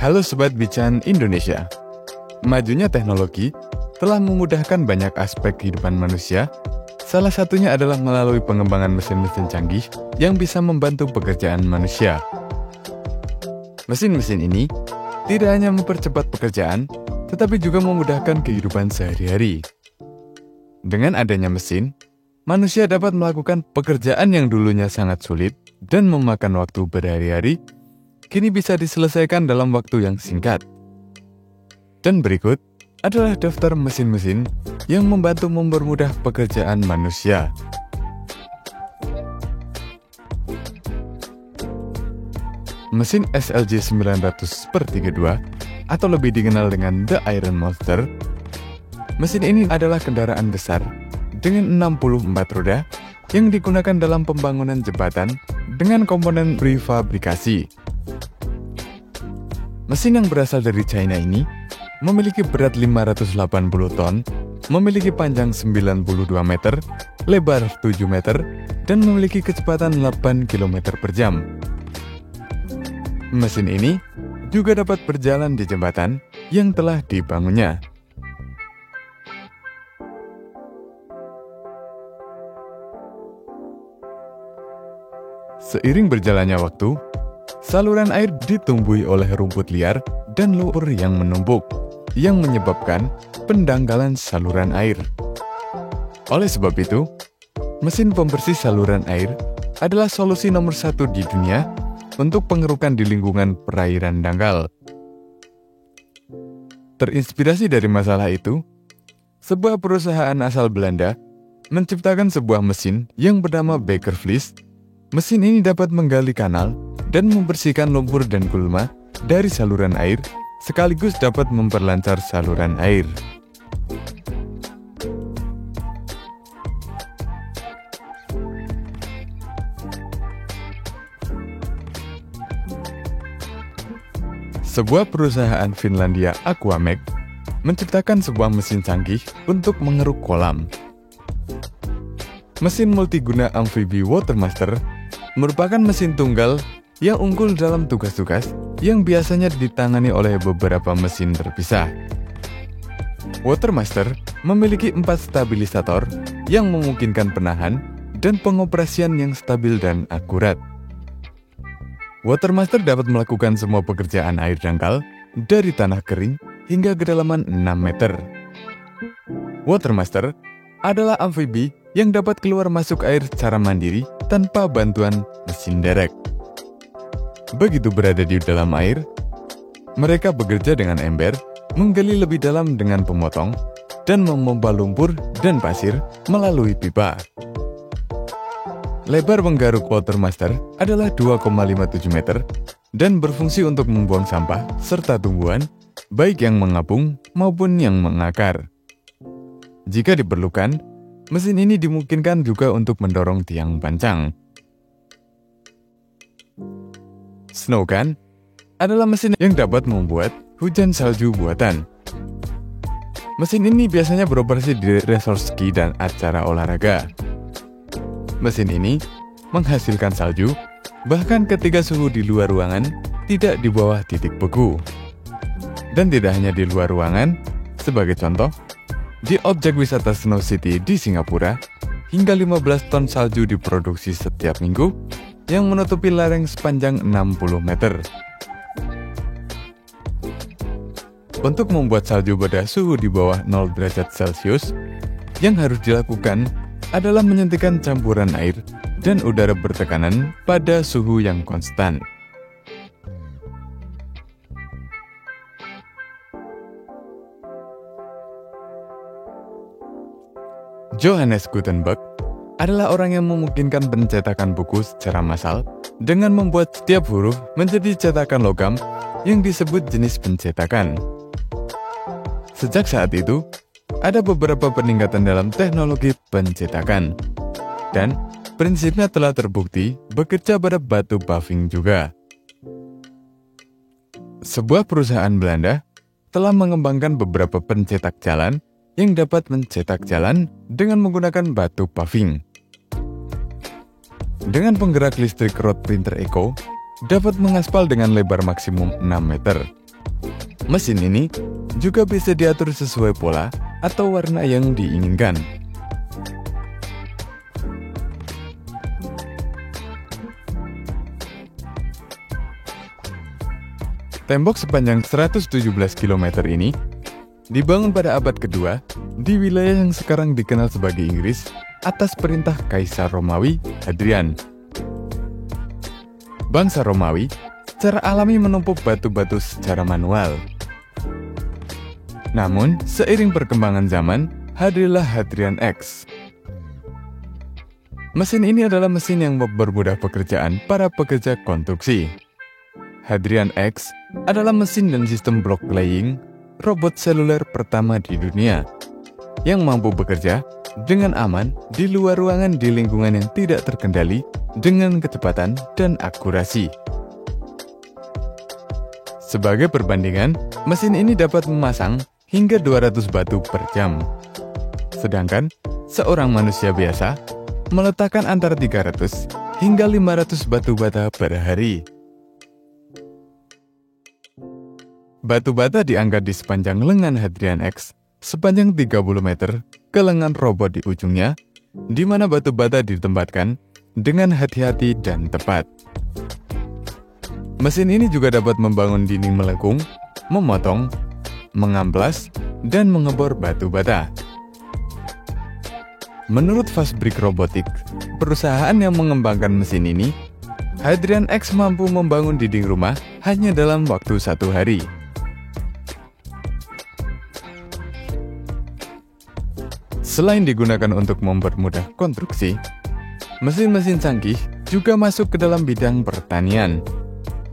Halo Sobat Bican Indonesia. Majunya teknologi telah memudahkan banyak aspek kehidupan manusia. Salah satunya adalah melalui pengembangan mesin-mesin canggih yang bisa membantu pekerjaan manusia. Mesin-mesin ini tidak hanya mempercepat pekerjaan, tetapi juga memudahkan kehidupan sehari-hari. Dengan adanya mesin, manusia dapat melakukan pekerjaan yang dulunya sangat sulit dan memakan waktu berhari-hari, kini bisa diselesaikan dalam waktu yang singkat. Dan berikut adalah daftar mesin-mesin yang membantu mempermudah pekerjaan manusia. Mesin SLJ 900/32 atau lebih dikenal dengan The Iron Monster. Mesin ini adalah kendaraan besar dengan 64 roda yang digunakan dalam pembangunan jembatan dengan komponen prefabrikasi. Mesin yang berasal dari China ini memiliki berat 580 ton, memiliki panjang 92 meter, lebar 7 meter, dan memiliki kecepatan 8 km per jam. Mesin ini juga dapat berjalan di jembatan yang telah dibangunnya. Seiring berjalannya waktu, saluran air ditumbuhi oleh rumput liar dan lumpur yang menumpuk, yang menyebabkan pendangkalan saluran air. Oleh sebab itu, mesin pembersih saluran air adalah solusi nomor 1 di dunia untuk pengerukan di lingkungan perairan dangkal. Terinspirasi dari masalah itu, sebuah perusahaan asal Belanda menciptakan sebuah mesin yang bernama Bakervlies. Mesin ini dapat menggali kanal dan membersihkan lumpur dan gulma dari saluran air, sekaligus dapat memperlancar saluran air. Sebuah perusahaan Finlandia, Aquamec, menciptakan sebuah mesin canggih untuk mengeruk kolam. Mesin multiguna amfibi Watermaster merupakan mesin tunggal yang unggul dalam tugas-tugas yang biasanya ditangani oleh beberapa mesin terpisah. Watermaster memiliki 4 stabilisator yang memungkinkan penahan dan pengoperasian yang stabil dan akurat. Watermaster dapat melakukan semua pekerjaan air dangkal dari tanah kering hingga kedalaman 6 meter. Watermaster adalah amfibi yang dapat keluar masuk air secara mandiri tanpa bantuan mesin derek. Begitu berada di dalam air, mereka bekerja dengan ember, menggali lebih dalam dengan pemotong, dan memompa lumpur dan pasir melalui pipa. Lebar penggaruk Watermaster adalah 2,57 meter dan berfungsi untuk membuang sampah serta tumbuhan, baik yang mengapung maupun yang mengakar. Jika diperlukan, mesin ini dimungkinkan juga untuk mendorong tiang pancang. Snowcan adalah mesin yang dapat membuat hujan salju buatan. Mesin ini biasanya beroperasi di resort ski dan acara olahraga. Mesin ini menghasilkan salju bahkan ketika suhu di luar ruangan tidak di bawah titik beku. Dan tidak hanya di luar ruangan, sebagai contoh, di objek wisata Snow City di Singapura, hingga 15 ton salju diproduksi setiap minggu yang menutupi lereng sepanjang 60 meter. Untuk membuat salju pada suhu di bawah 0 derajat Celcius, yang harus dilakukan adalah menyuntikkan campuran air dan udara bertekanan pada suhu yang konstan. Johannes Gutenberg adalah orang yang memungkinkan pencetakan buku secara massal dengan membuat setiap huruf menjadi cetakan logam yang disebut jenis pencetakan. Sejak saat itu, ada beberapa peningkatan dalam teknologi pencetakan, dan prinsipnya telah terbukti bekerja pada batu paving juga. Sebuah perusahaan Belanda telah mengembangkan beberapa pencetak jalan yang dapat mencetak jalan dengan menggunakan batu paving. Dengan penggerak listrik Rod Printer Eco, dapat mengaspal dengan lebar maksimum 6 meter Mesin ini juga bisa diatur sesuai pola atau warna yang diinginkan. Tembok sepanjang 117 km ini dibangun pada abad kedua di wilayah yang sekarang dikenal sebagai Inggris atas perintah Kaisar Romawi Hadrian. Bangsa Romawi secara alami menumpuk batu-batu secara manual. Namun, seiring perkembangan zaman, hadirlah Hadrian X. Mesin ini adalah mesin yang mempermudah pekerjaan para pekerja konstruksi. Hadrian X adalah mesin dan sistem block laying robot seluler pertama di dunia yang mampu bekerja dengan aman di luar ruangan di lingkungan yang tidak terkendali dengan kecepatan dan akurasi. Sebagai perbandingan, mesin ini dapat memasang hingga 200 batu per jam. Sedangkan seorang manusia biasa meletakkan antara 300 hingga 500 batu bata per hari. Batu bata diangkat di sepanjang lengan Hadrian X sepanjang 30 meter ke lengan robot di ujungnya, di mana batu bata ditempatkan dengan hati-hati dan tepat. Mesin ini juga dapat membangun dinding melengkung, memotong, mengamplas, dan mengebor batu bata. Menurut Fastbrick Robotics, perusahaan yang mengembangkan mesin ini, Hadrian X mampu membangun dinding rumah hanya dalam waktu 1 hari. Selain digunakan untuk mempermudah konstruksi, mesin-mesin canggih juga masuk ke dalam bidang pertanian.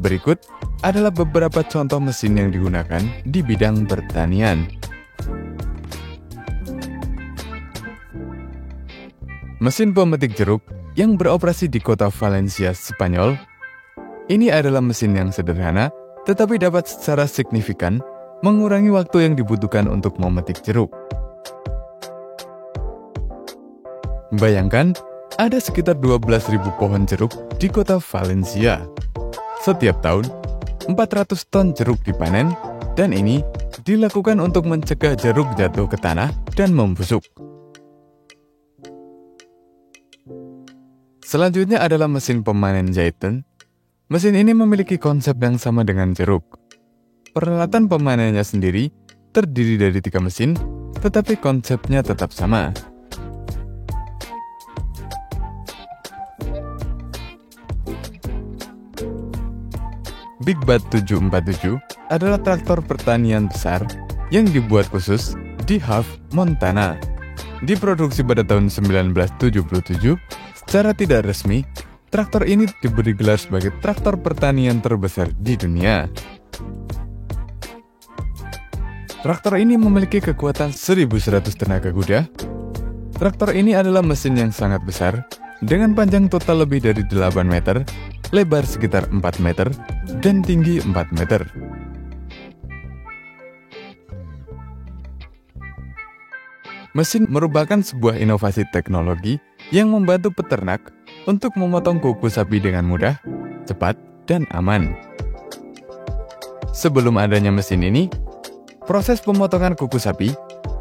Berikut adalah beberapa contoh mesin yang digunakan di bidang pertanian. Mesin pemetik jeruk yang beroperasi di kota Valencia, Spanyol. Ini adalah mesin yang sederhana, tetapi dapat secara signifikan mengurangi waktu yang dibutuhkan untuk memetik jeruk. Bayangkan, ada sekitar 12.000 pohon jeruk di kota Valencia. Setiap tahun, 400 ton jeruk dipanen, dan ini dilakukan untuk mencegah jeruk jatuh ke tanah dan membusuk. Selanjutnya adalah mesin pemanen zaitun. Mesin ini memiliki konsep yang sama dengan jeruk. Peralatan pemanennya sendiri terdiri dari 3 mesin, tetapi konsepnya tetap sama. Big Bat 747 adalah traktor pertanian besar yang dibuat khusus di Huff, Montana. Diproduksi pada tahun 1977, secara tidak resmi, traktor ini diberi gelar sebagai traktor pertanian terbesar di dunia. Traktor ini memiliki kekuatan 1.100 tenaga kuda. Traktor ini adalah mesin yang sangat besar, dengan panjang total lebih dari 8 meter, lebar sekitar 4 meter, dan tinggi 4 meter. Mesin merupakan sebuah inovasi teknologi yang membantu peternak untuk memotong kuku sapi dengan mudah, cepat, dan aman. Sebelum adanya mesin ini, proses pemotongan kuku sapi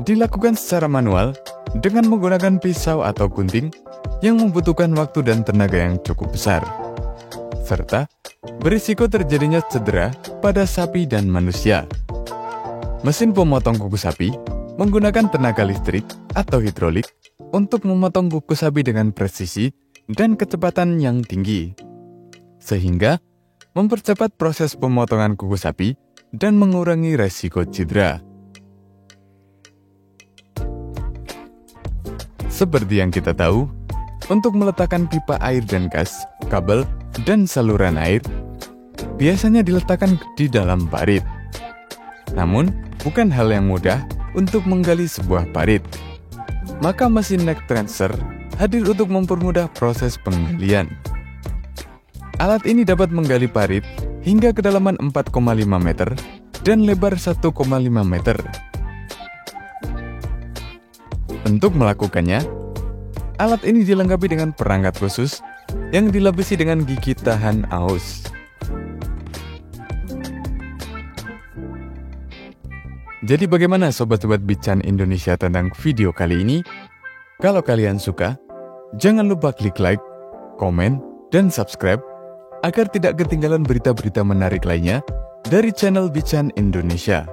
dilakukan secara manual dengan menggunakan pisau atau gunting yang membutuhkan waktu dan tenaga yang cukup besar, serta berisiko terjadinya cedera pada sapi dan manusia. Mesin pemotong kuku sapi menggunakan tenaga listrik atau hidrolik untuk memotong kuku sapi dengan presisi dan kecepatan yang tinggi, sehingga mempercepat proses pemotongan kuku sapi dan mengurangi resiko cedera. Seperti yang kita tahu, untuk meletakkan pipa air dan gas, kabel, dan saluran air, biasanya diletakkan di dalam parit. Namun, bukan hal yang mudah untuk menggali sebuah parit. Maka mesin neck trencher hadir untuk mempermudah proses penggalian. Alat ini dapat menggali parit hingga kedalaman 4,5 meter dan lebar 1,5 meter. Untuk melakukannya, alat ini dilengkapi dengan perangkat khusus yang dilapisi dengan gigi tahan aus. Jadi bagaimana sobat-sobat Bican Indonesia tentang video kali ini? Kalau kalian suka, jangan lupa klik like, komen, dan subscribe agar tidak ketinggalan berita-berita menarik lainnya dari channel Bican Indonesia.